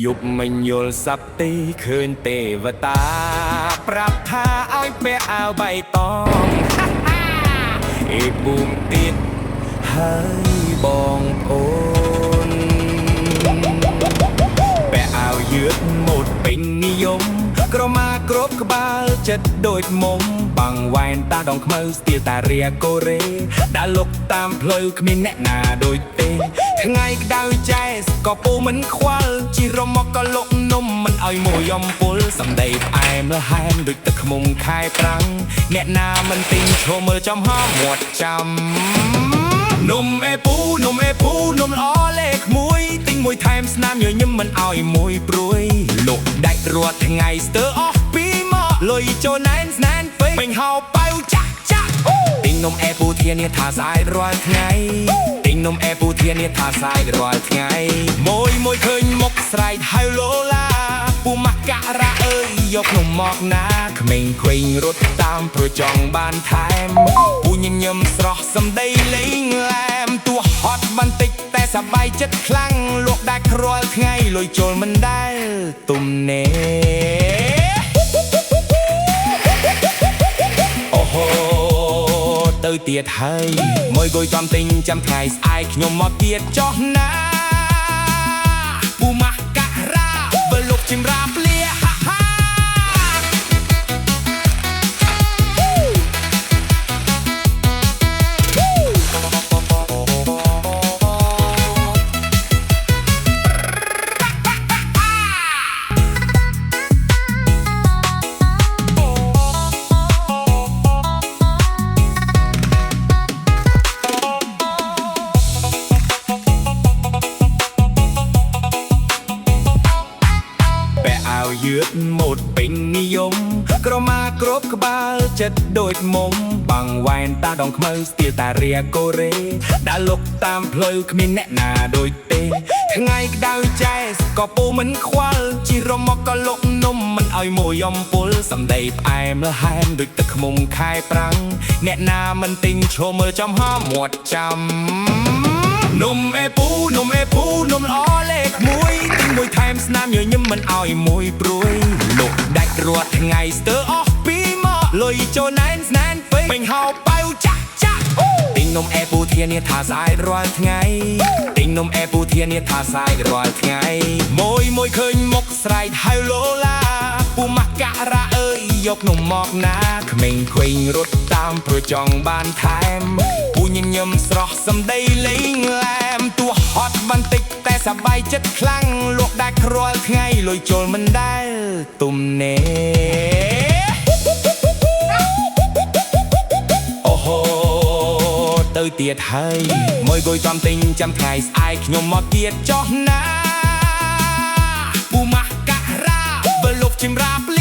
ยุบមិនយល់សັບទេឃើញទេវតាប្រាប់ថាឲ្យពាក់អាវបៃតងអេប៊ូមទៀតហើយបងប្អូនពាក់អាវយឺតម៉ូដពេញនិយមក្រមាគ្រប់ក្បាលចិត្តដូចមុំបាំងវ៉ែនតាដងខ្មៅស្ទាលតារាកូរ៉េដើរលុកតាមផ្លូវគ្មានអ្នកណាដូចទេថ្ងៃក្តៅចែសក៏ពូមិនខ្វល់ជីរមកក៏លុកនំមិនឲ្យមួយអំពុលសំដីផ្អែមលហែមដូចទឹកខ្មុំខែប្រាំងអ្នកណាមិនទិញឈរមើលចំហមាត់ចាំនំអេពូនំអេពូនំល្អលេខ1ទិញមួយថែមស្នាមញញឹមមិនឲ្យមួយព្រួយលុកដាច់រាល់ថ្ងៃស្ទើរអស់ពីមកលុយចូលណែនស្នានពេញពេញហៅប៉ៅចាក់ចាក់ទិញនំអេពូធានាថាស្អាតរាល់ថ្ងៃទិញនំអេពូធានាថាស្អាតរាល់ថ្ងៃមួយឃើញមុខស្រែកហៅឡូឡាពូម៉ាក់ការ៉ាអើយយកនំមកណាក្មេងខ្វែងរត់តាមព្រោះចង់បានថែមពូញញឹមស្រស់សំដីលេងឡែមទោះហត់បន្តិចតែសប្បាយចិត្តខ្លាំងលក់ដាច់រាល់ថ្ងៃលុយចូលមិនដែលទំនេរអូហូទៅទៀតហើយមួយគួយចំទិញចាំថ្ងៃស្អែកខ្ញុំមកទៀតចោះណាពូម៉ាក់ការ៉ាបើលុកជំរាបលាហាហាយឺតម៉ូដពេញនិយមក្រមាគ្រប់ក្បាលចិត្តដូចមុំបាំងវ៉ែនតាដងខ្មៅស្ទាលតារាកូរ៉េដើរលុកតាមផ្លូវគ្មានអ្នកណាដូចទេថ្ងៃក្តៅចែសក៏ពូមិនខ្វល់ជីរមកក៏លុកនំមិនឲ្យមួយអំពុលសំដីផ្អែមលហែមដូចទឹកខ្មុំខែប្រាំងអ្នកណាមិនទិញឈរមើលចំហមាត់ចាំនំអេពូនំអេពូនំល្អលេខ1ទិញមួយថែមស្នាមញញឹមមិនឲ្យមួយព្រួយលុកដាច់រាល់ថ្ងៃស្ទើរអស់ពីមកលុយចូលណែនស្នានពេញពេញហៅប៉ៅចាក់ចាក់ទិញនំអេពូធានាថាស្អាតរាល់ថ្ងៃទិញនំអេពូធានាថាស្អាតរាល់ថ្ងៃមួយឃើញមុខស្រែកហៅឡូឡាពូម៉ាក់ការ៉ាអើយយកនំមកណាក្មេងខ្វែងរត់តាមព្រោះចង់បានថែមពូញញឹមស្រស់សំដីលេងឡែមទោះហត់បន្តិចតែសប្បាយចិត្តខ្លាំងលក់ដាច់រាល់ថ្ងៃលុយចូលមិនដែលទំនេរអូហូទៅទៀតហើយមួយគួយចំទិញចាំថ្ងៃស្អែកខ្ញុំមកទៀតចោះណាពូម៉ាក់ការ៉ាបើលុបជំរាប